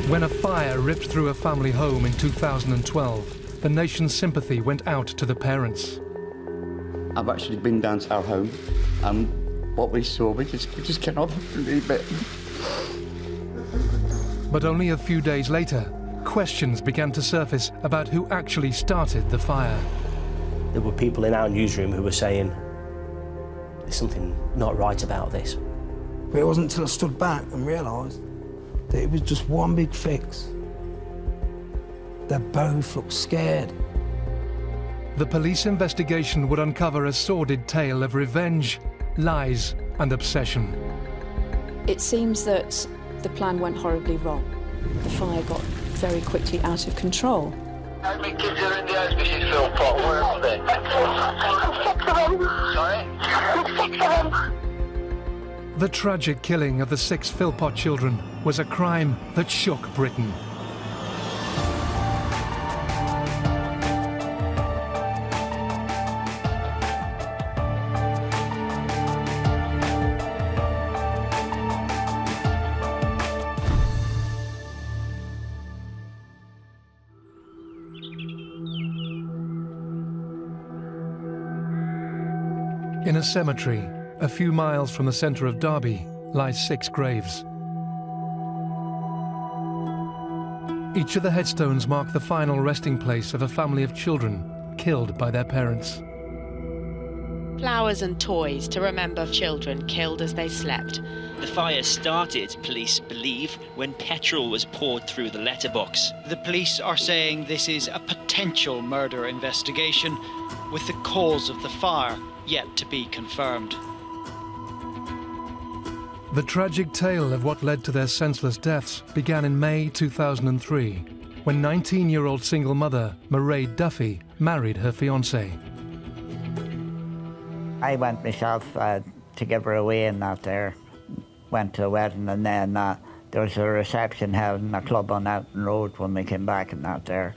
When a fire ripped through a family home in 2012, the nation's sympathy went out to the parents. I've actually been down to our home, and what we saw, we just cannot believe it. But only a few days later, questions began to surface about who actually started the fire. There were people in our newsroom who were saying, there's something not right about this. But it wasn't until I stood back and realised that it was just one big fix. They both looked scared. The police investigation would uncover a sordid tale of revenge, lies and obsession. It seems that the plan went horribly wrong. The fire got very quickly out of control. How many kids are in the house, Mrs. Philpot? Where are they? 6 of them. Sorry? 6 of them. The tragic killing of the 6 Philpot children was a crime that shook Britain. In a cemetery, a few miles from the centre of Derby, lie 6 graves. Each of the headstones mark the final resting place of a family of children killed by their parents. Flowers and toys to remember children killed as they slept. The fire started, police believe, when petrol was poured through the letterbox. The police are saying this is a potential murder investigation, with the cause of the fire yet to be confirmed. The tragic tale of what led to their senseless deaths began in May 2003, when 19-year-old single mother Mairead Duffy married her fiancé. I went myself to give her away and that there. Went to a wedding, and then there was a reception held in a club on Elton Road when we came back and that there.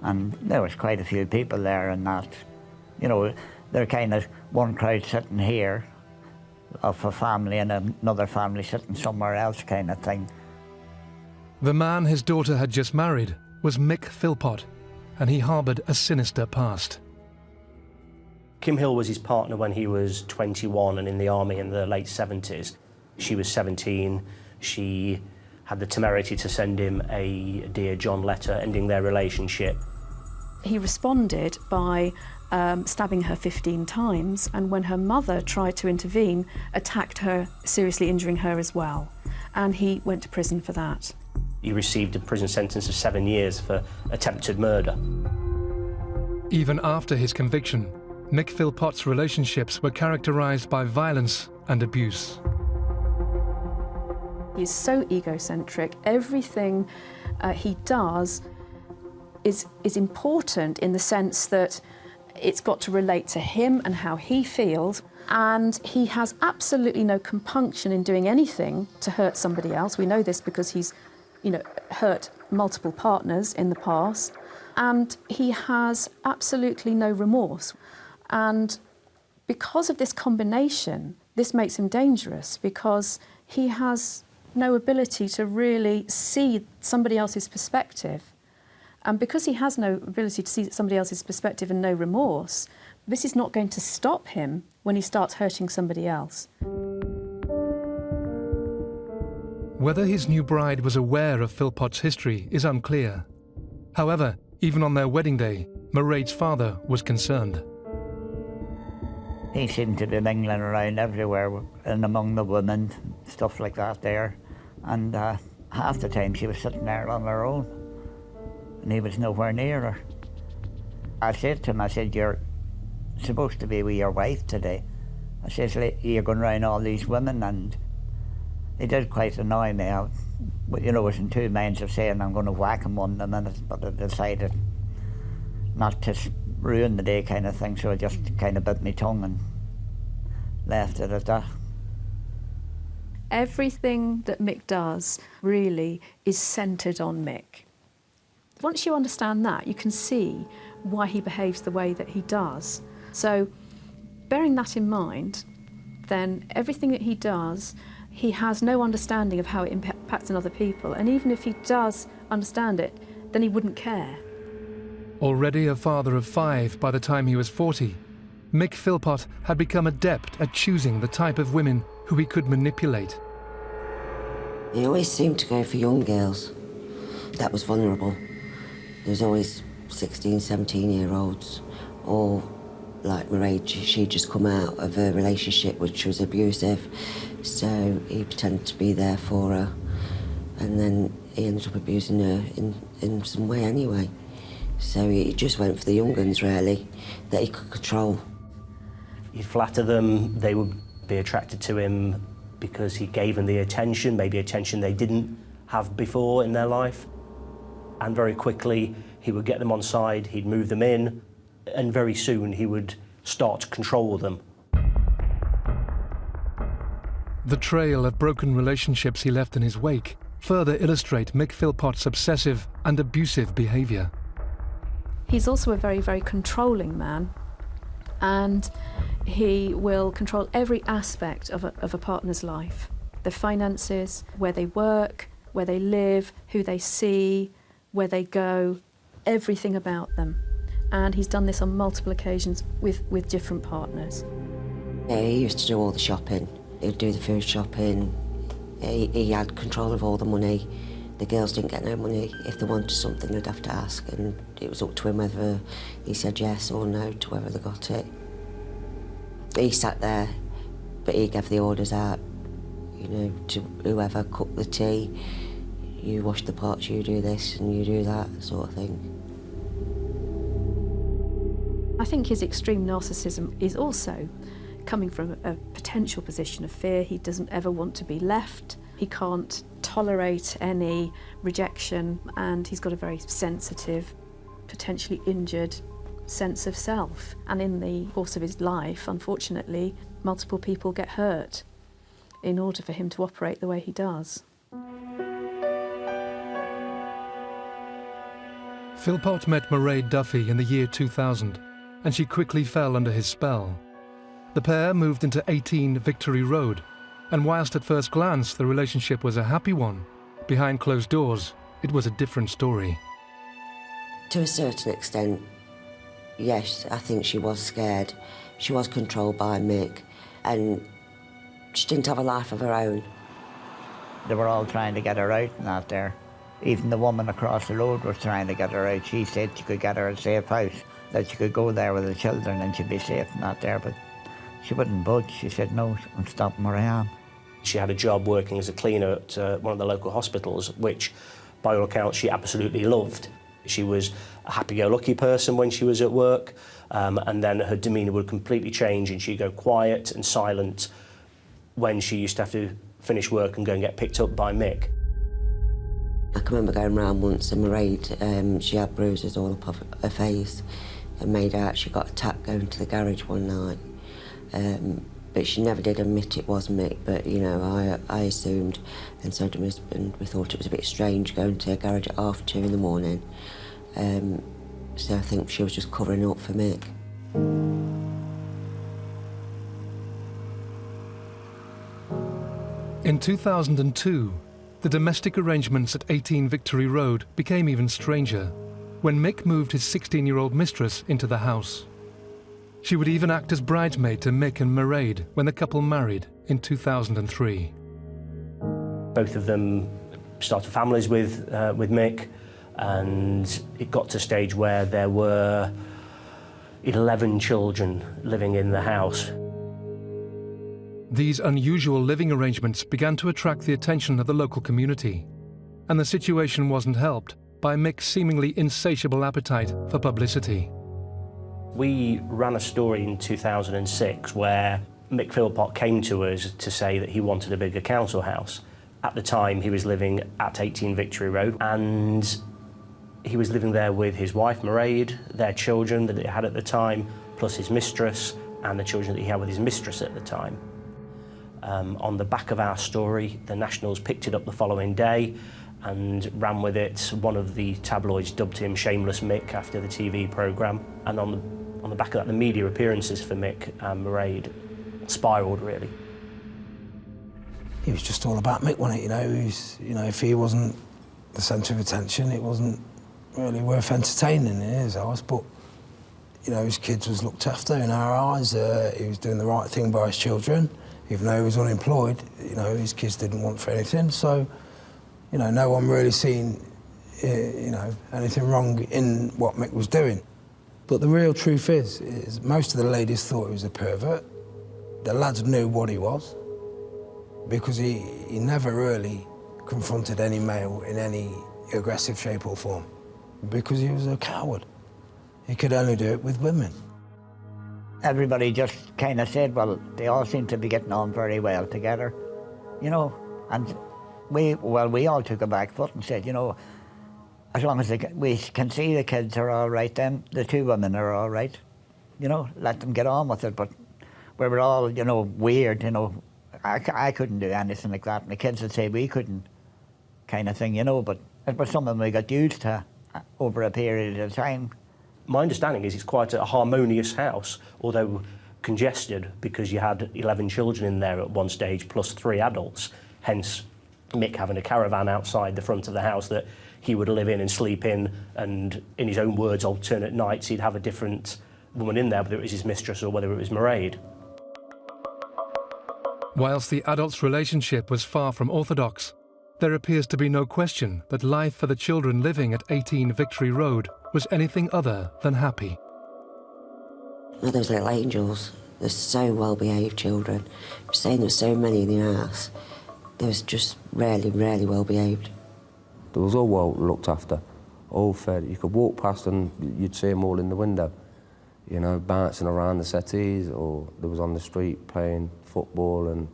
And there was quite a few people there and that. You know, they're kind of one crowd sitting here of a family and another family sitting somewhere else kind of thing. The man his daughter had just married was Mick Philpot, and he harboured a sinister past. Kim Hill was his partner when he was 21 and in the army in the late 70s. She was 17. She had the temerity to send him a Dear John letter ending their relationship. He responded by stabbing her 15 times, and when her mother tried to intervene, attacked her, seriously injuring her as well. And he went to prison for that. He received a prison sentence of 7 years for attempted murder. Even after his conviction, Mick Philpot's relationships were characterised by violence and abuse. He's so egocentric. Everything he does is important in the sense that it's got to relate to him and how he feels, and he has absolutely no compunction in doing anything to hurt somebody else. We know this because he's, hurt multiple partners in the past, and he has absolutely no remorse. And because of this combination, this makes him dangerous because he has no ability to really see somebody else's perspective. And because he has no ability to see somebody else's perspective and no remorse, this is not going to stop him when he starts hurting somebody else. Whether his new bride was aware of Philpot's history is unclear. However, even on their wedding day, Mairead's father was concerned. He seemed to be mingling around everywhere and among the women, stuff like that there. And half the time she was sitting there on her own. And he was nowhere near her. I said to him, I said, you're supposed to be with your wife today. I says, you're going around all these women, and he did quite annoy me. I was in 2 minds of saying I'm going to whack him one in a minute, but I decided not to ruin the day kind of thing, so I just kind of bit my tongue and left it at that. Everything that Mick does really is centred on Mick. Once you understand that, you can see why he behaves the way that he does. So, bearing that in mind, then everything that he does, He has no understanding of how it impacts on other people, and even if he does understand it, then he wouldn't care. Already a father of 5 by the time he was 40, Mick Philpot had become adept at choosing the type of women who he could manipulate. He always seemed to go for young girls that was vulnerable. There was always 16, 17-year-olds, or like Mairead, she'd just come out of a relationship which was abusive, so he pretended to be there for her, and then he ended up abusing her in some way anyway. So he just went for the young uns, really, that he could control. He'd flatter them, they would be attracted to him because he gave them the attention, maybe attention they didn't have before in their life. And very quickly, he would get them on side, he'd move them in, and very soon he would start to control them. The trail of broken relationships he left in his wake further illustrate Mick Philpot's obsessive and abusive behaviour. He's also a very, very controlling man, and he will control every aspect of a partner's life. Their finances, where they work, where they live, who they see, where they go, everything about them. And he's done this on multiple occasions with different partners. Yeah, he used to do all the shopping. He'd do the food shopping. He had control of all the money. The girls didn't get no money. If they wanted something, they'd have to ask, and it was up to him whether he said yes or no to whether they got it. He sat there, but he gave the orders out, you know, to whoever cooked the tea. You wash the pots, you do this and you do that, sort of thing. I think his extreme narcissism is also coming from a potential position of fear. He doesn't ever want to be left. He can't tolerate any rejection, and he's got a very sensitive, potentially injured sense of self. And in the course of his life, unfortunately, multiple people get hurt in order for him to operate the way he does. Philpot met Mairead Duffy in the year 2000, and she quickly fell under his spell. The pair moved into 18 Victory Road, and whilst at first glance the relationship was a happy one, behind closed doors, it was a different story. To a certain extent, yes, I think she was scared. She was controlled by Mick, and she didn't have a life of her own. They were all trying to get her out and that there. Even the woman across the road was trying to get her out. She said she could get her a safe house, that she could go there with the children and she'd be safe and that there, but she wouldn't budge. She said, no, I'm stopping where I am. She had a job working as a cleaner at one of the local hospitals, which, by all accounts, she absolutely loved. She was a happy-go-lucky person when she was at work, and then her demeanour would completely change and she'd go quiet and silent when she used to have to finish work and go and get picked up by Mick. I can remember going round once and Mairead, she had bruises all up her face, and made out she got attacked going to the garage one night. But she never did admit it was Mick, but, you know, I assumed, and so did my husband, we thought it was a bit strange going to a garage at 2:30 in the morning. So I think she was just covering up for Mick. In 2002, the domestic arrangements at 18 Victory Road became even stranger when Mick moved his 16-year-old mistress into the house. She would even act as bridesmaid to Mick and Mairead when the couple married in 2003. Both of them started families with Mick, and it got to a stage where there were 11 children living in the house. These unusual living arrangements began to attract the attention of the local community, and the situation wasn't helped by Mick's seemingly insatiable appetite for publicity. We ran a story in 2006 where Mick Philpot came to us to say that he wanted a bigger council house. At the time, he was living at 18 Victory Road, and he was living there with his wife, Mairead, their children that he had at the time, plus his mistress, and the children that he had with his mistress at the time. On the back of our story, the Nationals picked it up the following day and ran with it. One of the tabloids dubbed him Shameless Mick after the TV programme, and on the back of that, the media appearances for Mick and Mairead spiralled, really. It was just all about Mick, wasn't it? If he wasn't the centre of attention, it wasn't really worth entertaining in his eyes. But his kids was looked after in our eyes. He was doing the right thing by his children, even though he was unemployed. His kids didn't want for anything. So, no one really seen, anything wrong in what Mick was doing. But the real truth is most of the ladies thought he was a pervert. The lads knew what he was, because he never really confronted any male in any aggressive shape or form, because he was a coward. He could only do it with women. Everybody just kind of said, well, they all seem to be getting on very well together, and we all took a back foot and said, as long as we can see the kids are all right, then the two women are all right, let them get on with it. But we were all, weird, I couldn't do anything like that, and the kids would say we couldn't, kind of thing, but it was something we got used to over a period of time. My understanding is it's quite a harmonious house, although congested, because you had 11 children in there at one stage, plus 3 adults, hence Mick having a caravan outside the front of the house that he would live in and sleep in, and in his own words, alternate nights, he'd have a different woman in there, whether it was his mistress or whether it was Mairead. Whilst the adults' relationship was far from orthodox, there appears to be no question that life for the children living at 18 Victory Road was anything other than happy. Well, those little angels, they're so well-behaved children. Saying there's so many in the house, they was just really, really well-behaved. They was all well looked after, all fed. You could walk past and you'd see them all in the window, bouncing around the settees, or they was on the street playing football, and,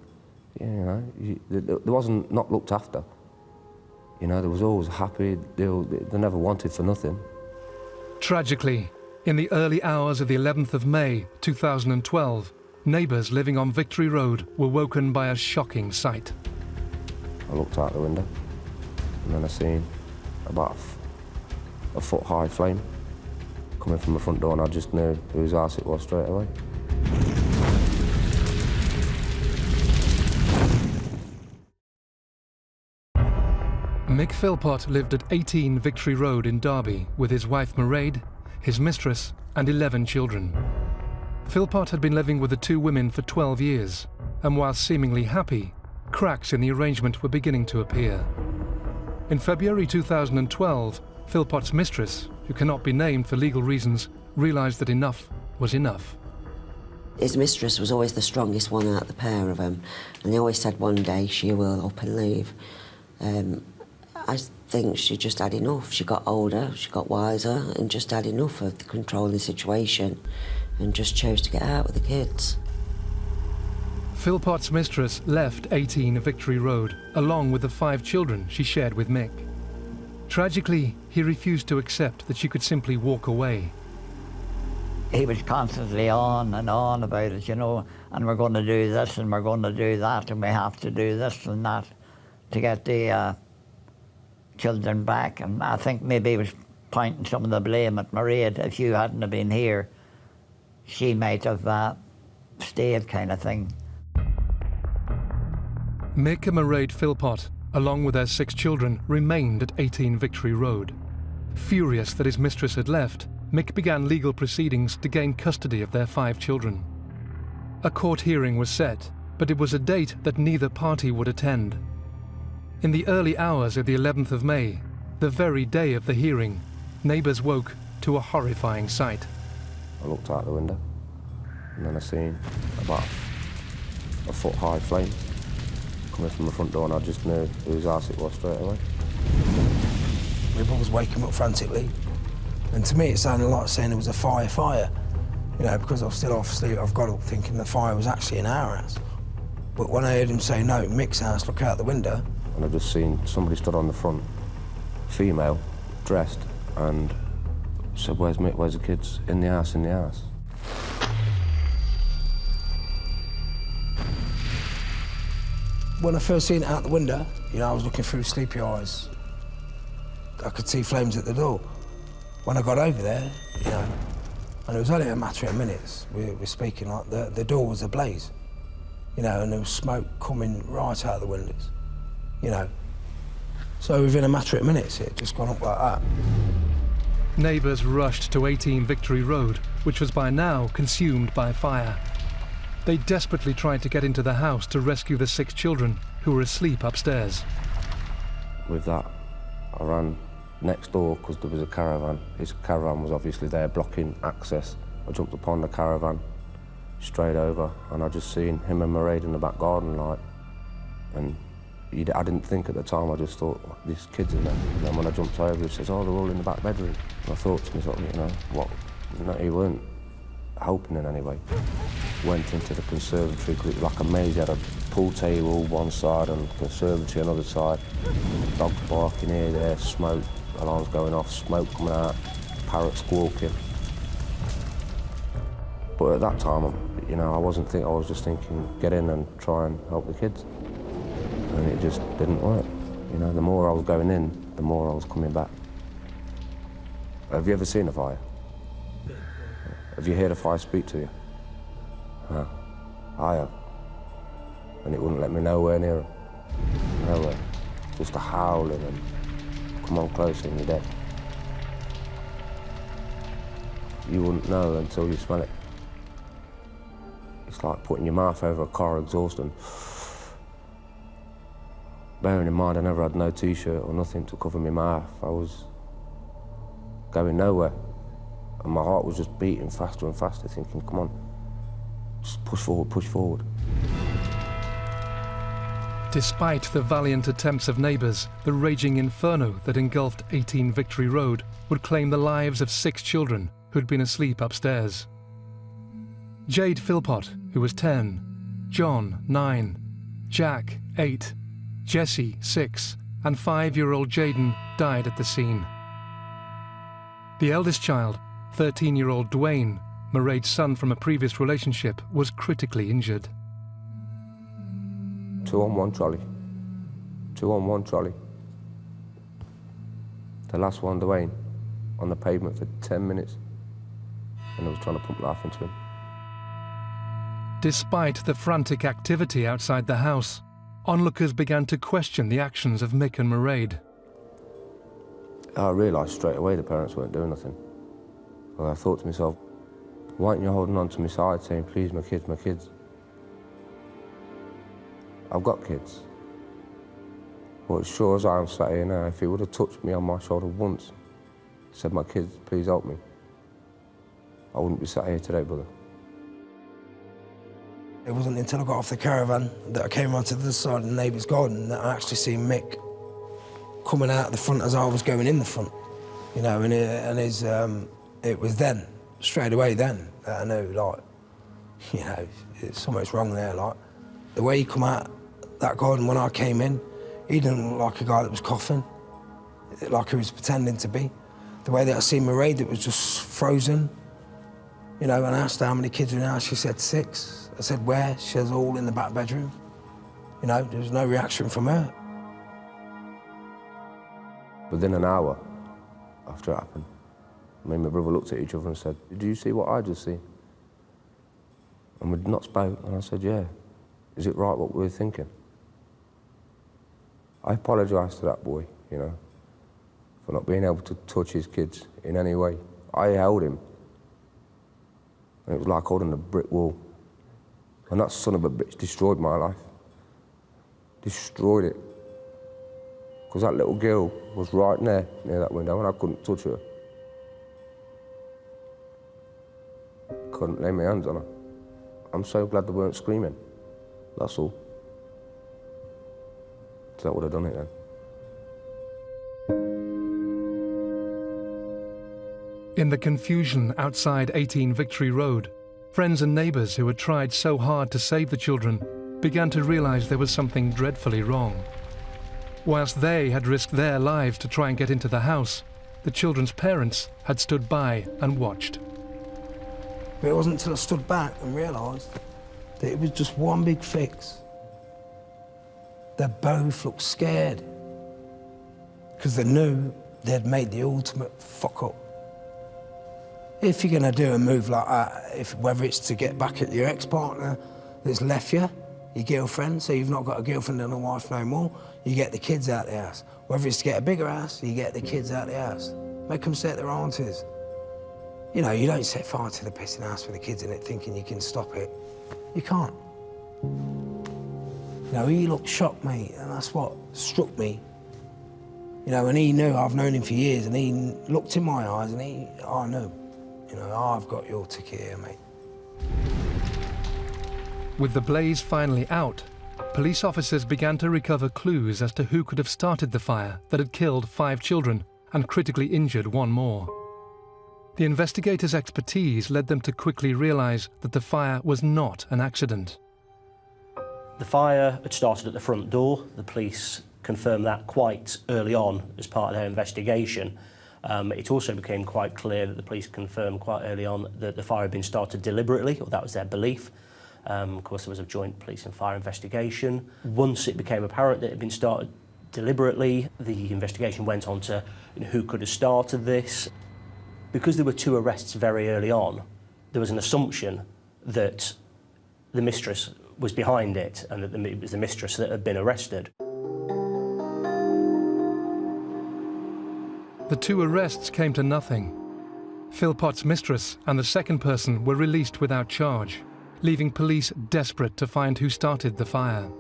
there wasn't not looked after. They was always happy, they never wanted for nothing. Tragically, in the early hours of the 11th of May 2012, neighbours living on Victory Road were woken by a shocking sight. I looked out the window, and then I seen about a foot-high flame coming from the front door, and I just knew whose house it was straight away. Mick Philpot lived at 18 Victory Road in Derby with his wife Mairead, his mistress, and 11 children. Philpot had been living with the two women for 12 years, and while seemingly happy, cracks in the arrangement were beginning to appear. In February 2012, Philpot's mistress, who cannot be named for legal reasons, realised that enough was enough. His mistress was always the strongest one out of the pair of them, and they always said one day she will up and leave. I think she just had enough. She got older, she got wiser, and just had enough of the controlling situation, and just chose to get out with the kids. Philpot's mistress left 18 Victory Road, along with the 5 children she shared with Mick. Tragically, he refused to accept that she could simply walk away. He was constantly on and on about it, and we're going to do this and we're going to do that, and we have to do this and that to get the children back. And I think maybe he was pointing some of the blame at Mairead. If you hadn't have been here, she might have stayed, kind of thing. Mick and Mairead Philpot, along with their 6 children, remained at 18 Victory Road. Furious that his mistress had left, Mick began legal proceedings to gain custody of their 5 children. A court hearing was set, but it was a date that neither party would attend. In the early hours of the 11th of May, the very day of the hearing, neighbours woke to a horrifying sight. I looked out the window, and then I seen about a foot-high flame coming from the front door, and I just knew whose house it was straight away. My brother's waking up frantically, and to me it sounded like saying it was a fire. Because I was still off asleep, I've got up thinking the fire was actually in our house. But when I heard him say, no, Mick's house, look out the window. And I just seen somebody stood on the front, female, dressed, and said, where's Mick, where's the kids? In the house, in the house. When I first seen it out the window, I was looking through sleepy eyes. I could see flames at the door. When I got over there, and it was only a matter of minutes, we were speaking like the door was ablaze. you know, and there was smoke coming right out of the windows, you know. So within a matter of minutes, it had just gone up like that. Neighbours rushed to 18 Victory Road, which was by now consumed by fire. They desperately tried to get into the house to rescue the 6 children who were asleep upstairs. With that, I ran next door because there was a caravan. His caravan was obviously there blocking access. I jumped upon the caravan, straight over, and I just seen him and Mairead in the back garden, like, and I didn't think at the time, I just thought, oh, these kids in there. And then when I jumped over, he says, oh, they're all in the back bedroom. And I thought to myself, you know, what? No, he weren't helping in any way. Went into the conservatory, because it was like a maze. You had a pool table one side and conservatory another side. Dogs barking here, there, smoke, alarms going off, smoke coming out, parrots squawking. But at that time, you know, I was just thinking, get in and try and help the kids. And it just didn't work. You know, the more I was going in, the more I was coming back. Have you ever seen a fire? Have you heard a fire speak to you? No. I have. And it wouldn't let me nowhere near it. Nowhere. Just a howling and come on closer and you're dead. You wouldn't know until you smell it. It's like putting your mouth over a car exhaust and... Bearing in mind I never had no t-shirt or nothing to cover my mouth. I was going nowhere. And my heart was just beating faster and faster, thinking, come on, just push forward, push forward. Despite the valiant attempts of neighbours, the raging inferno that engulfed 18 Victory Road would claim the lives of 6 children who'd been asleep upstairs. Jade Philpot, who was 10, John, 9, Jack, 8, Jessie, 6, and 5-year-old Jaden died at the scene. The eldest child, 13-year-old Dwayne, Mairead's son from a previous relationship, was critically injured. 2 on 1 trolley. 2 on 1 trolley. The last one, Dwayne, on the pavement for 10 minutes, and I was trying to pump life into him. Despite the frantic activity outside the house, onlookers began to question the actions of Mick and Mairead. I realised straight away the parents weren't doing nothing. Well, I thought to myself, why aren't you holding on to my side saying, please, my kids, my kids? I've got kids. But as sure as I'm sat here now, if he would have touched me on my shoulder once, said, my kids, please help me, I wouldn't be sat here today, brother. It wasn't until I got off the caravan that I came onto the other side of the neighbour's garden that I actually seen Mick coming out the front as I was going in the front, you know, and it was then, straight away then, that I knew, like, you know, something's wrong there, like. The way he come out that garden when I came in, he didn't look like a guy that was coughing, like he was pretending to be. The way that I seen Mairead, that was just frozen, you know, and I asked her how many kids were in the house, she said 6. I said, where? She says, all in the back bedroom. You know, there was no reaction from her. Within an hour after it happened, me and my brother looked at each other and said, did you see what I just seen? And we'd not spoke, and I said, yeah. Is it right what we were thinking? I apologised to that boy, you know, for not being able to touch his kids in any way. I held him, and it was like holding a brick wall. And that son of a bitch destroyed my life. Destroyed it. Because that little girl was right there, near that window, and I couldn't touch her. Couldn't lay my hands on her. I'm so glad they weren't screaming. That's all. So that would have done it then. In the confusion outside 18 Victory Road, friends and neighbours who had tried so hard to save the children began to realise there was something dreadfully wrong. Whilst they had risked their lives to try and get into the house, the children's parents had stood by and watched. But it wasn't until I stood back and realised that it was just one big fix. They both looked scared because they knew they'd made the ultimate fuck up. If you're going to do a move like that, whether it's to get back at your ex-partner that's left you, your girlfriend, so you've not got a girlfriend and a wife no more. You get the kids out the house. Whether it's to get a bigger house, you get the kids out the house. Make them set their aunties. You know, you don't set fire to the pissing house with the kids in it thinking you can stop it. You can't. You know, he looked shocked, mate, and that's what struck me. You know, and he knew, I've known him for years, and he looked in my eyes and I knew, you know, I've got your ticket here, mate. With the blaze finally out, police officers began to recover clues as to who could have started the fire that had killed 5 children and critically injured 1 more. The investigators' expertise led them to quickly realise that the fire was not an accident. The fire had started at the front door. The police confirmed that quite early on as part of their investigation. It also became quite clear that the police confirmed quite early on that the fire had been started deliberately, or that was their belief. Of course, there was a joint police and fire investigation. Once it became apparent that it had been started deliberately, the investigation went on to who could have started this. Because there were 2 arrests very early on, there was an assumption that the mistress was behind it and that it was the mistress that had been arrested. The 2 arrests came to nothing. Philpot's mistress and the second person were released without charge, leaving police desperate to find who started the fire.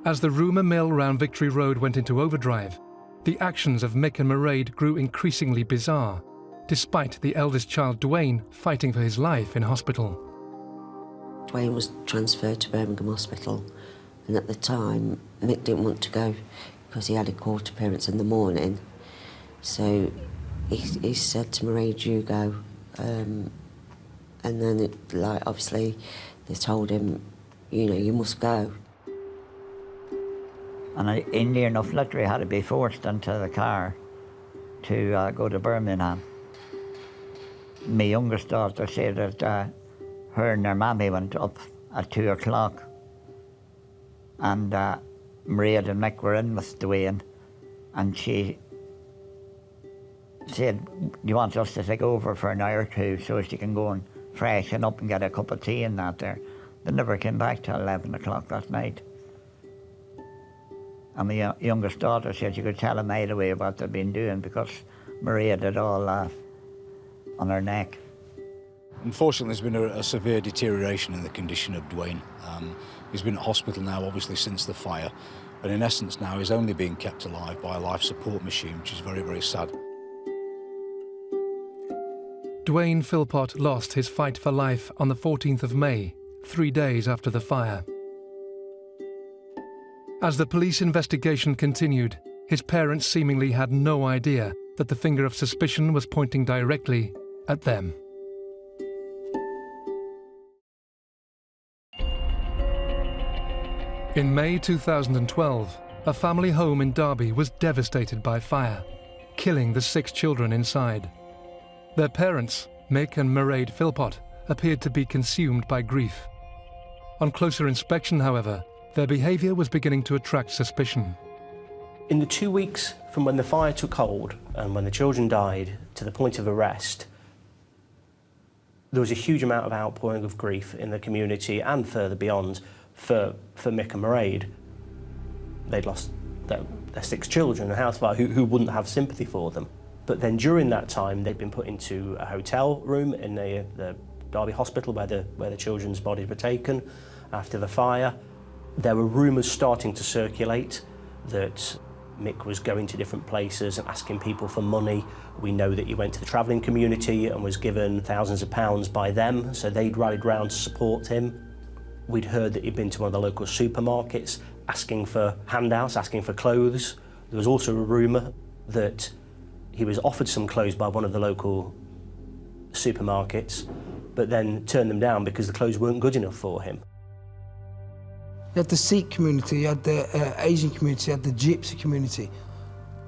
As the rumour mill round Victory Road went into overdrive, the actions of Mick and Mairead grew increasingly bizarre, despite the eldest child, Dwayne, fighting for his life in hospital. Dwayne was transferred to Birmingham Hospital, and at the time, Mick didn't want to go because he had a court appearance in the morning. So he said to Mairead, you go. And then, obviously, they told him, you know, you must go. And near enough, literally had to be forced into the car to go to Birmingham. My youngest daughter said that her and her mammy went up at 2 o'clock, and Mairead and Mick were in with Dwayne, and she said, do you want us to take over for an hour or 2 so she can go and freshen up and get a cup of tea and that there? They never came back till 11 o'clock that night. And my youngest daughter said she could tell a mile away what they'd been doing because Mairead had all on her neck. Unfortunately, there's been a severe deterioration in the condition of Dwayne. He's been at hospital now, obviously, since the fire, and in essence now he's only being kept alive by a life support machine, which is very, very sad. Dwayne Philpot lost his fight for life on the 14th of May, 3 days after the fire. As the police investigation continued, his parents seemingly had no idea that the finger of suspicion was pointing directly at them. In May 2012, a family home in Derby was devastated by fire, killing the 6 children inside. Their parents, Mick and Mairead Philpot, appeared to be consumed by grief. On closer inspection, however, their behaviour was beginning to attract suspicion. In the 2 weeks from when the fire took hold and when the children died to the point of arrest, there was a huge amount of outpouring of grief in the community and further beyond for Mick and Mairead. They'd lost their 6 children in a house fire who wouldn't have sympathy for them. But then during that time, they'd been put into a hotel room in the Derby Hospital where the children's bodies were taken after the fire. There were rumours starting to circulate that Mick was going to different places and asking people for money. We know that he went to the travelling community and was given thousands of pounds by them, so they'd rallied round to support him. We'd heard that he'd been to one of the local supermarkets asking for handouts, asking for clothes. There was also a rumour that he was offered some clothes by one of the local supermarkets, but then turned them down because the clothes weren't good enough for him. You had the Sikh community, you had the Asian community, you had the Gypsy community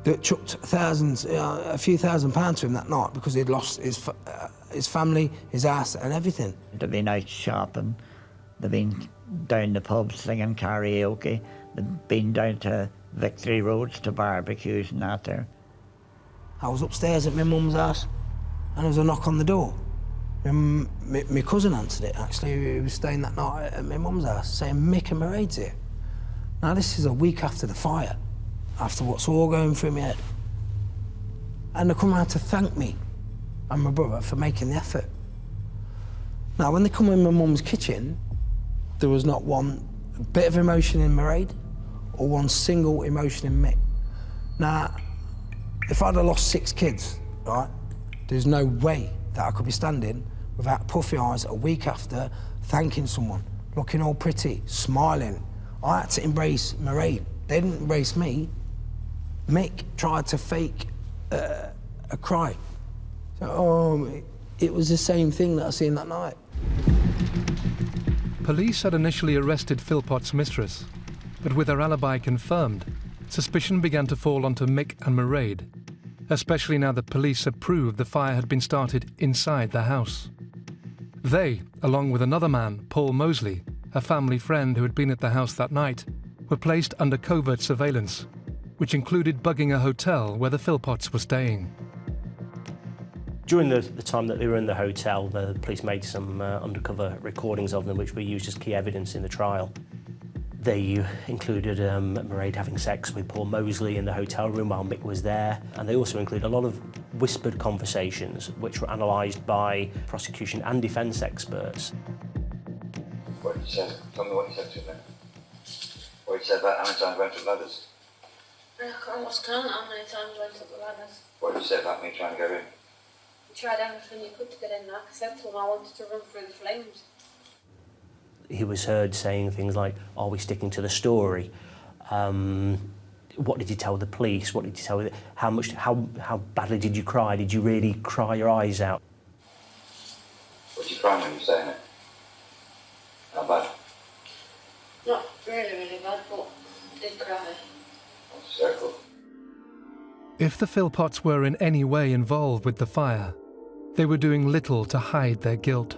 that chucked a few £1,000s to him that night because he'd lost his family, his ass and everything. They'd been out shopping, they'd been down the pubs singing karaoke, they'd been down to Victory Roads to barbecues and that there. I was upstairs at my mum's house and there was a knock on the door. My cousin answered it, actually, who was staying that night at my mum's house, saying Mick and Mairead's here. Now, this is a week after the fire, after what's all going through my head. And they come round to thank me and my brother for making the effort. Now, when they come in my mum's kitchen, there was not one bit of emotion in Mairead or one single emotion in Mick. Now, if I'd have lost 6 kids, right, there's no way that I could be standing without puffy eyes a week after, thanking someone, looking all pretty, smiling. I had to embrace Mairead. They didn't embrace me. Mick tried to fake a cry. So, it was the same thing that I seen that night. Police had initially arrested Philpot's mistress, but with her alibi confirmed, suspicion began to fall onto Mick and Mairead, especially now that police had proved the fire had been started inside the house. They, along with another man, Paul Mosley, a family friend who had been at the house that night, were placed under covert surveillance, which included bugging a hotel where the Philpots were staying. During the time that they were in the hotel, the police made some undercover recordings of them, which were used as key evidence in the trial. They included Mairead having sex with Paul Mosley in the hotel room while Mick was there, and they also include a lot of whispered conversations, which were analysed by prosecution and defence experts. What did you say? Tell me what you said to me. What you said about how many times I went up ladders? I can't lost count how many times I went up the ladders. What did you say about me trying to go in? You tried everything you could to get in there. I said to him I wanted to run through the flames. He was heard saying things like, "Are we sticking to the story? What did you tell the police? What did you tell? How badly did you cry? Did you really cry your eyes out?" What did you cry when you were saying it? How bad? Not really bad, but I did cry. That's so cool. If the Philpots were in any way involved with the fire, they were doing little to hide their guilt.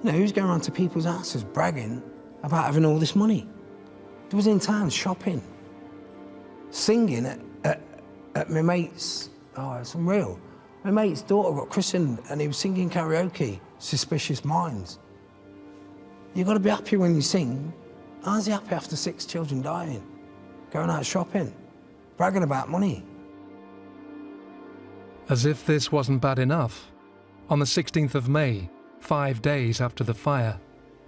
You know, who's going around to people's houses bragging about having all this money? They was in town shopping, singing at my mate's, oh, it's unreal. My mate's daughter got christened and he was singing karaoke, Suspicious Minds. You've got to be happy when you sing. How's he happy after 6 children dying? Going out shopping, bragging about money. As if this wasn't bad enough, on the 16th of May, 5 days after the fire,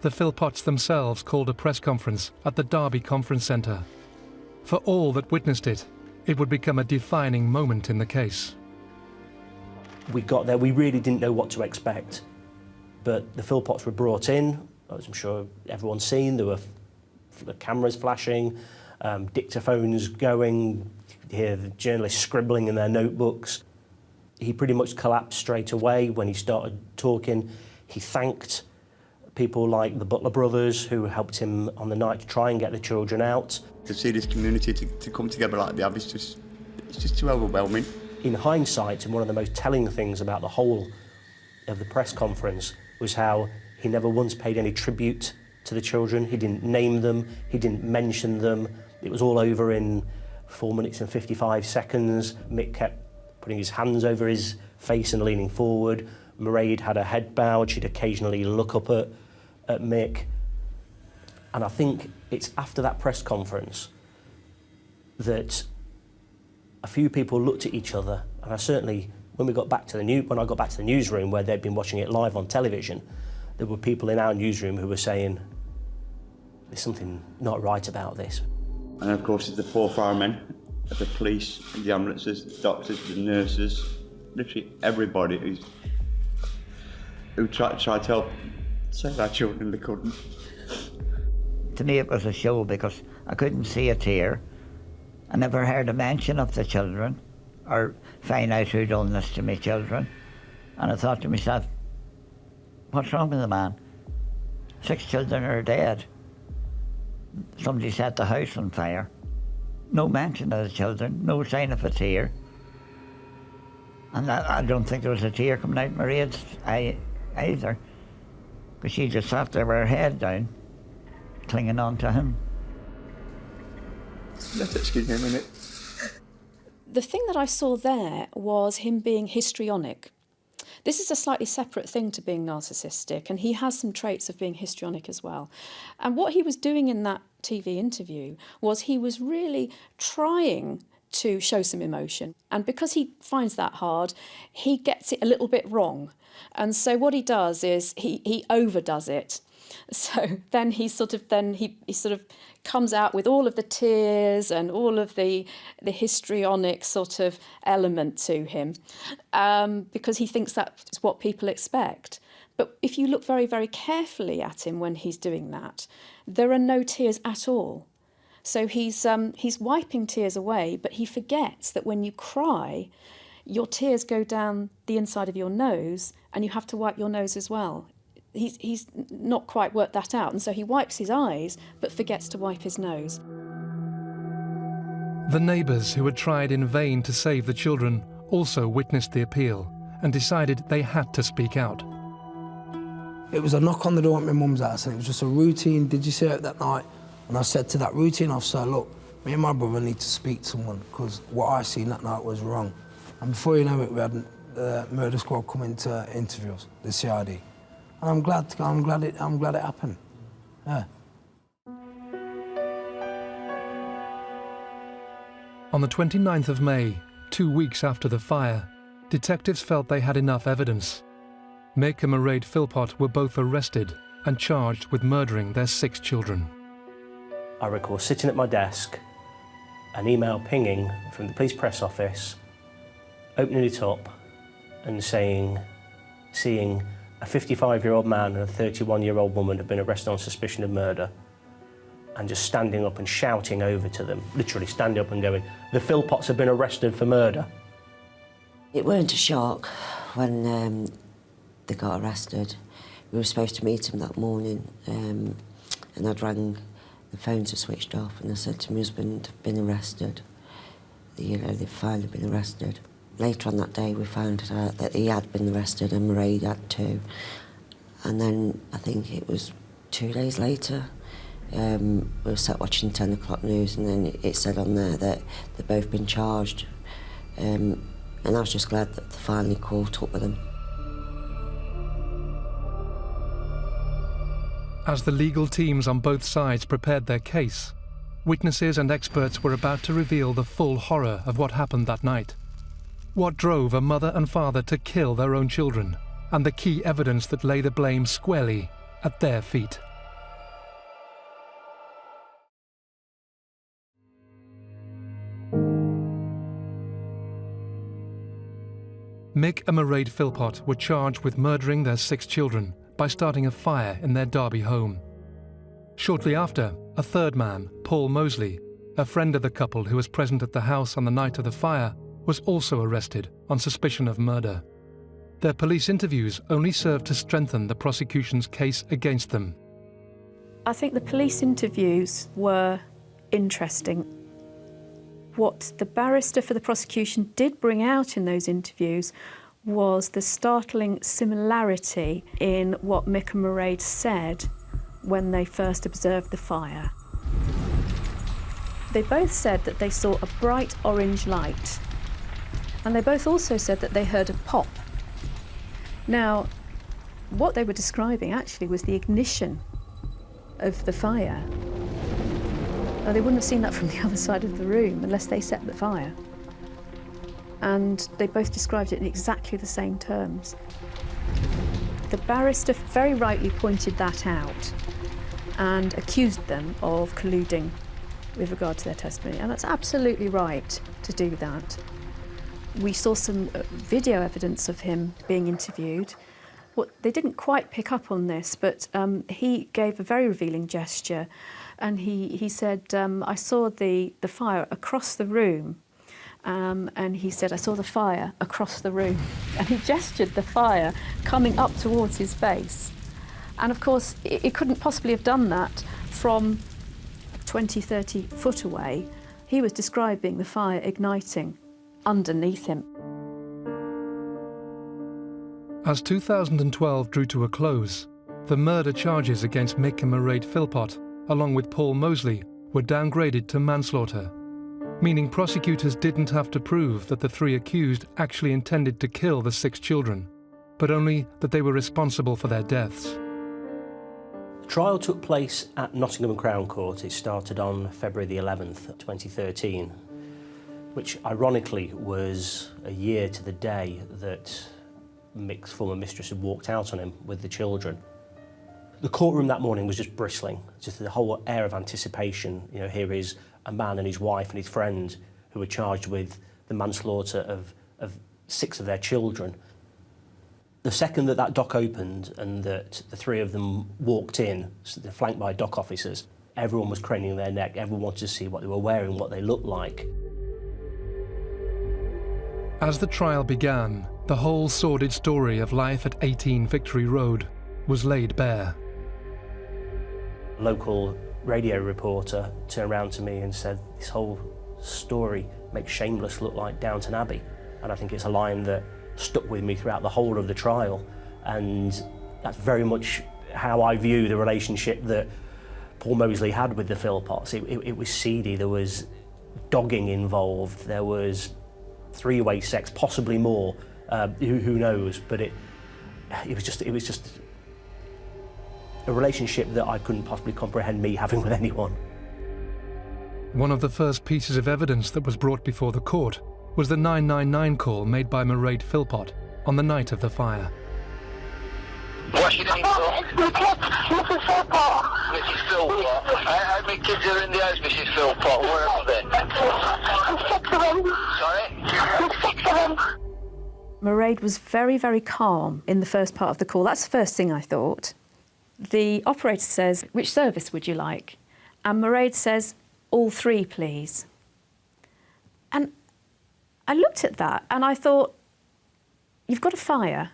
the Philpots themselves called a press conference at the Derby Conference Centre. For all that witnessed it, it would become a defining moment in the case. We got there, we really didn't know what to expect, but the Philpots were brought in, as I'm sure everyone's seen. There were the cameras flashing, dictaphones going, you could hear the journalists scribbling in their notebooks. He pretty much collapsed straight away when he started talking. He thanked people like the Butler brothers who helped him on the night to try and get the children out. To see this community to come together like they have, it's just too overwhelming. In hindsight, and one of the most telling things about the whole of the press conference was how he never once paid any tribute to the children. He didn't name them, he didn't mention them. It was all over in 4 minutes and 55 seconds. Mick kept putting his hands over his face and leaning forward. Mairead had her head bowed. She'd occasionally look up at Mick. And I think it's after that press conference that a few people looked at each other, and I certainly, when I got back to the newsroom where they'd been watching it live on television, there were people in our newsroom who were saying, "There's something not right about this." And of course, it's the 4 firemen, the police, the ambulances, the doctors, the nurses, literally everybody who tried to help save our children, they couldn't. To me, it was a show because I couldn't see a tear. I never heard a mention of the children or find out who done this to my children. And I thought to myself, what's wrong with the man? 6 children are dead. Somebody set the house on fire. No mention of the children, no sign of a tear. And I don't think there was a tear coming out Mairead's eye either, because she just sat there with her head down, clinging on to him. Excuse me a minute. The thing that I saw there was him being histrionic. This is a slightly separate thing to being narcissistic, and he has some traits of being histrionic as well. And what he was doing in that TV interview was he was really trying to show some emotion. And because he finds that hard, he gets it a little bit wrong. And so what he does is he overdoes it. So then he sort of comes out with all of the tears and all of the histrionic sort of element to him, because he thinks that's what people expect. But if you look very, very carefully at him when he's doing that, there are no tears at all. So he's wiping tears away, but he forgets that when you cry, your tears go down the inside of your nose, and you have to wipe your nose as well. He's not quite worked that out, and so he wipes his eyes but forgets to wipe his nose. The neighbours who had tried in vain to save the children also witnessed the appeal and decided they had to speak out. It was a knock on the door at my mum's house, and it was just a routine, did you see it that night? And I said to that routine officer, look, me and my brother need to speak to someone, because what I seen that night was wrong. And before you know it, we had the murder squad come in to interview us, the CID. And I'm glad it happened. Yeah. On the 29th of May, 2 weeks after the fire, detectives felt they had enough evidence. Mick and Mairead Philpot were both arrested and charged with murdering their 6 children. I recall sitting at my desk, an email pinging from the police press office, opening it up and seeing a 55-year-old man and a 31-year-old woman had been arrested on suspicion of murder, and just standing up and shouting over to them, literally standing up and going, the Philpots have been arrested for murder. It weren't a shock when they got arrested. We were supposed to meet them that morning, and I'd rang, the phones were switched off, and I said to my husband, "I've been arrested." You know, they've finally been arrested. Later on that day, we found out that he had been arrested and Mairead had too. And then I think it was 2 days later, we were sat watching 10 o'clock news, and then it said on there that they've both been charged. And I was just glad that they finally caught up with them. As the legal teams on both sides prepared their case, witnesses and experts were about to reveal the full horror of what happened that night. What drove a mother and father to kill their own children, and the key evidence that lay the blame squarely at their feet. Mick and Mairead Philpot were charged with murdering their 6 children by starting a fire in their Derby home. Shortly after, a third man, Paul Mosley, a friend of the couple who was present at the house on the night of the fire, was also arrested on suspicion of murder. Their police interviews only served to strengthen the prosecution's case against them. I think the police interviews were interesting. What the barrister for the prosecution did bring out in those interviews was the startling similarity in what Mick and Mairead said when they first observed the fire. They both said that they saw a bright orange light, and they both also said that they heard a pop. Now, what they were describing actually was the ignition of the fire. Now, they wouldn't have seen that from the other side of the room unless they set the fire. And they both described it in exactly the same terms. The barrister very rightly pointed that out and accused them of colluding with regard to their testimony, and that's absolutely right to do that. We saw some video evidence of him being interviewed. They didn't quite pick up on this, but he gave a very revealing gesture, and he said, I saw the fire across the room. And he said, I saw the fire across the room. And he gestured the fire coming up towards his face. And of course, it couldn't possibly have done that from 20, 30 foot away. He was describing the fire igniting underneath him. As 2012 drew to a close, the murder charges against Mick and Mairead Philpot, along with Paul Mosley, were downgraded to manslaughter, meaning prosecutors didn't have to prove that the 3 accused actually intended to kill the 6 children, but only that they were responsible for their deaths. The trial took place at Nottingham Crown Court. It started on February the 11th, 2013, which ironically was a year to the day that Mick's former mistress had walked out on him with the children. The courtroom that morning was just bristling, just the whole air of anticipation. You know, here is a man and his wife and his friend who were charged with the manslaughter of 6 of their children. The second that dock opened and that the 3 of them walked in, so they're flanked by dock officers, everyone was craning their neck. Everyone wanted to see what they were wearing, what they looked like. As the trial began, the whole sordid story of life at 18 Victory Road was laid bare. A local radio reporter turned around to me and said, this whole story makes Shameless look like Downton Abbey. And I think it's a line that stuck with me throughout the whole of the trial. And that's very much how I view the relationship that Paul Mosley had with the Philpots. It was seedy, there was dogging involved, there was 3-way sex, possibly more, who knows, but it was just a relationship that I couldn't possibly comprehend me having with anyone. One of the first pieces of evidence that was brought before the court was the 999 call made by Mairead Philpot on the night of the fire. What's your name, sir? Mrs. Philpot. Mrs. Philpot. How many kids are in the house, Mrs. Philpot? Where are they? 6 of them. Sorry? 6 of them. Mairead was very, very calm in the first part of the call. That's the first thing I thought. The operator says, which service would you like? And Mairead says, all 3, please. And I looked at that and I thought, you've got a fire.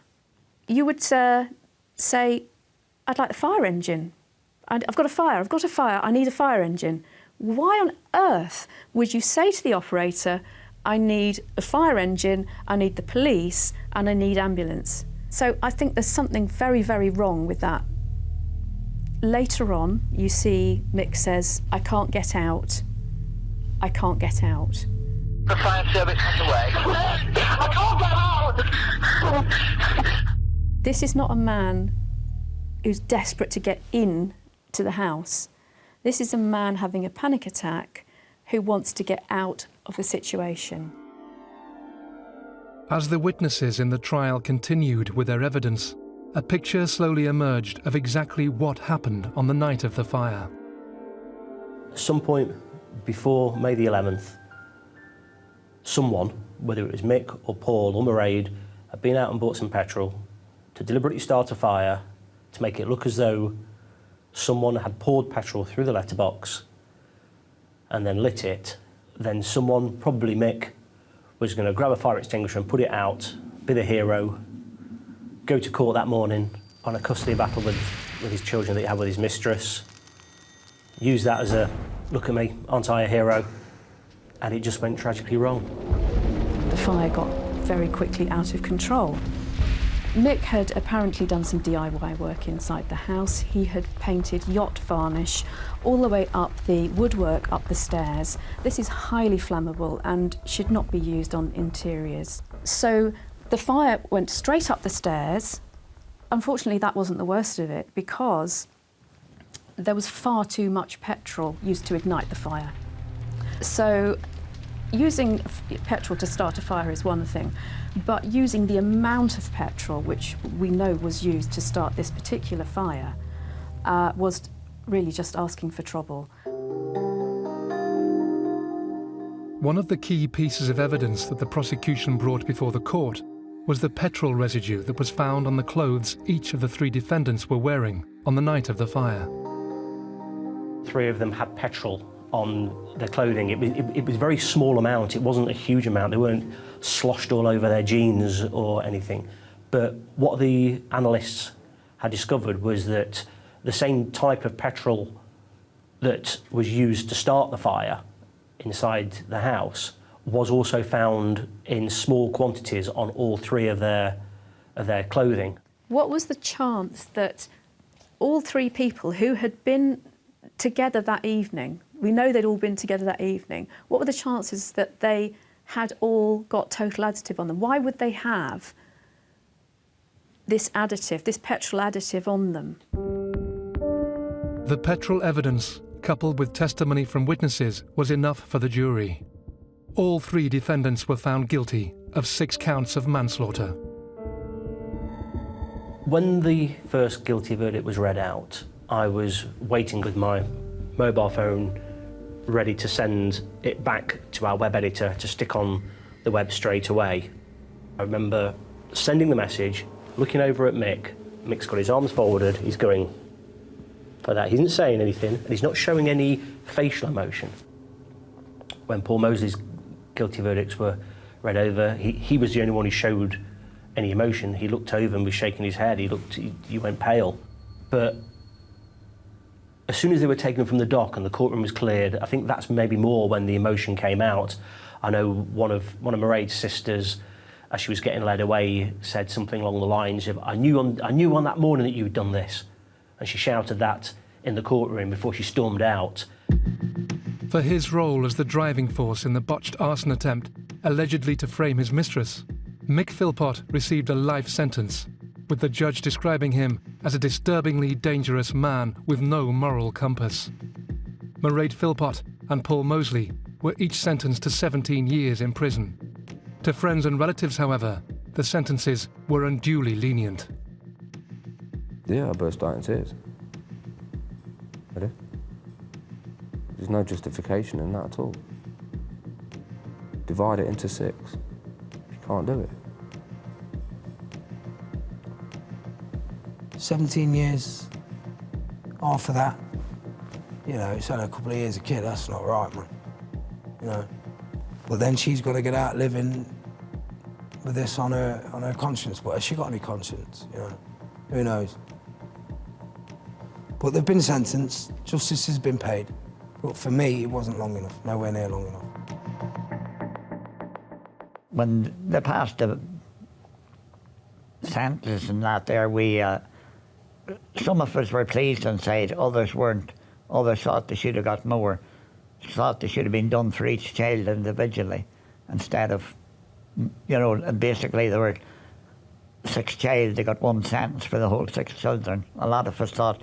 You would say, I'd like the fire engine. I've got a fire, I need a fire engine. Why on earth would you say to the operator, I need a fire engine, I need the police, and I need ambulance? So I think there's something very, very wrong with that. Later on, you see Mick says, I can't get out. I can't get out. The fire service is away. I can't get out! This is not a man who's desperate to get in to the house. This is a man having a panic attack who wants to get out of the situation. As the witnesses in the trial continued with their evidence, a picture slowly emerged of exactly what happened on the night of the fire. At some point before May the 11th, someone, whether it was Mick or Paul or Mairead, had been out and bought some petrol to deliberately start a fire to make it look as though someone had poured petrol through the letterbox and then lit it. Then someone, probably Mick, was going to grab a fire extinguisher and put it out, be the hero, go to court that morning on a custody battle with his children that he had with his mistress, use that as a, look at me, aren't I a hero? And it just went tragically wrong. The fire got very quickly out of control. Mick had apparently done some DIY work inside the house. He had painted yacht varnish all the way up the woodwork up the stairs. This is highly flammable and should not be used on interiors. So the fire went straight up the stairs. Unfortunately, that wasn't the worst of it because there was far too much petrol used to ignite the fire. So using petrol to start a fire is one thing, but using the amount of petrol which we know was used to start this particular fire was really just asking for trouble. One of the key pieces of evidence that the prosecution brought before the court was the petrol residue that was found on the clothes each of the 3 defendants were wearing on the night of the fire. 3 of them had petrol on their clothing. It was a very small amount. It wasn't a huge amount. They weren't sloshed all over their jeans or anything. But what the analysts had discovered was that the same type of petrol that was used to start the fire inside the house was also found in small quantities on all 3 of their clothing. What was the chance that all 3 people who had been together that evening, we know they'd all been together that evening, what were the chances that they had all got total additive on them? Why would they have this additive, this petrol additive on them. The petrol evidence, coupled with testimony from witnesses, was enough for the jury. All 3 defendants were found guilty of 6 counts of manslaughter. When the first guilty verdict was read out, I was waiting with my mobile phone ready to send it back to our web editor to stick on the web straight away. I remember sending the message, looking over at Mick. Mick's got his arms folded, he's going like that. He isn't saying anything, and he's not showing any facial emotion. When Paul Mosley's guilty verdicts were read over, he was the only one who showed any emotion. He looked over and was shaking his head. He went pale. But as soon as they were taken from the dock and the courtroom was cleared, I think that's maybe more when the emotion came out. I know one of Mairead's sisters, as she was getting led away, said something along the lines of, I knew on that morning that you had done this. And she shouted that in the courtroom before she stormed out. For his role as the driving force in the botched arson attempt, allegedly to frame his mistress, Mick Philpot received a life sentence, with the judge describing him as a disturbingly dangerous man with no moral compass. Mairead Philpot and Paul Mosley were each sentenced to 17 years in prison. To friends and relatives, however, the sentences were unduly lenient. Yeah, I burst out in tears. I did. There's no justification in that at all. Divide it into 6. You can't do it. 17 years, half of that, you know, it's only a couple of years a kid, that's not right, man. You know. But then she's got to get out living with this on her conscience. But has she got any conscience, you know? Who knows? But they've been sentenced, justice has been paid. But for me, it wasn't long enough, nowhere near long enough. When they passed the sentence and that there, some of us were pleased inside, others weren't. Others thought they should have got more. Thought they should have been done for each child individually, instead of, you know, basically there were 6 child, they got 1 sentence for the whole 6 children. A lot of us thought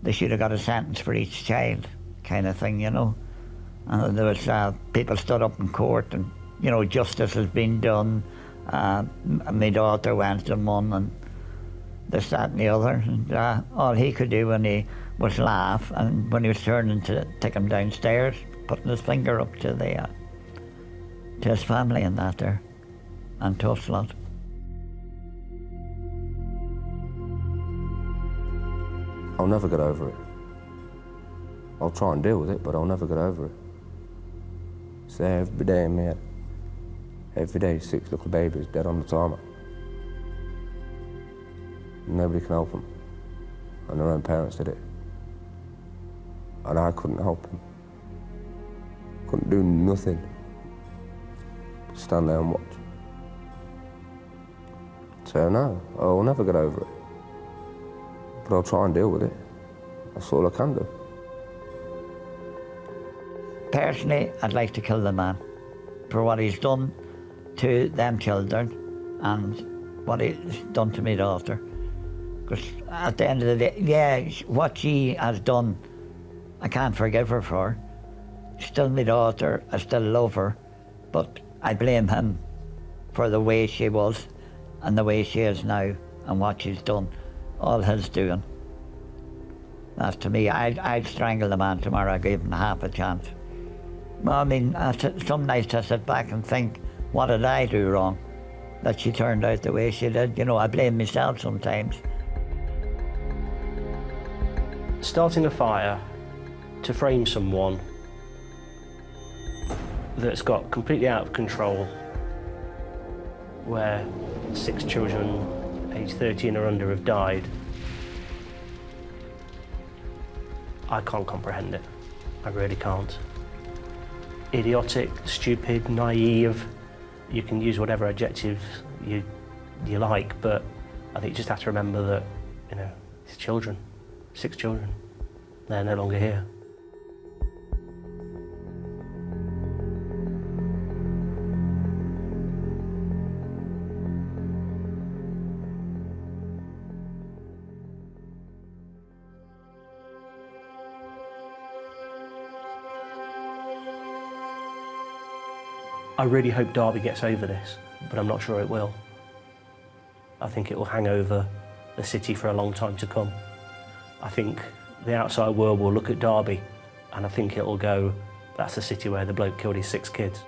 they should have got a sentence for each child, kind of thing, you know. And there was people stood up in court and, you know, justice has been done. My daughter went and won and this, that and the other. And all he could do when he was laugh, and when he was turning to take him downstairs, putting his finger up to his family and that there, and to us lot. I'll never get over it. I'll try and deal with it, but I'll never get over it. It's there every day in my head. Every day, 6 little babies dead on the tarmac. Nobody can help them. And their own parents did it. And I couldn't help them. Couldn't do nothing. Stand there and watch. So no, I'll never get over it. But I'll try and deal with it. That's all I can do. Personally, I'd like to kill the man for what he's done to them children and what he's done to my daughter. Because at the end of the day, yeah, what she has done, I can't forgive her for. She's still my daughter, I still love her, but I blame him for the way she was and the way she is now and what she's done, all his doing. That's to me, I'd strangle the man tomorrow, I'd give him half a chance. Well, I mean, some nights I sit back and think, what did I do wrong that she turned out the way she did? You know, I blame myself sometimes. Starting a fire to frame someone that's got completely out of control, where 6 children aged 13 or under have died, I can't comprehend it. I really can't. Idiotic, stupid, naive, you can use whatever adjective you like, but I think you just have to remember that, you know, it's children, 6 children, they're no longer here. I really hope Derby gets over this, but I'm not sure it will. I think it will hang over the city for a long time to come. I think the outside world will look at Derby and I think it'll go, that's the city where the bloke killed his 6 kids.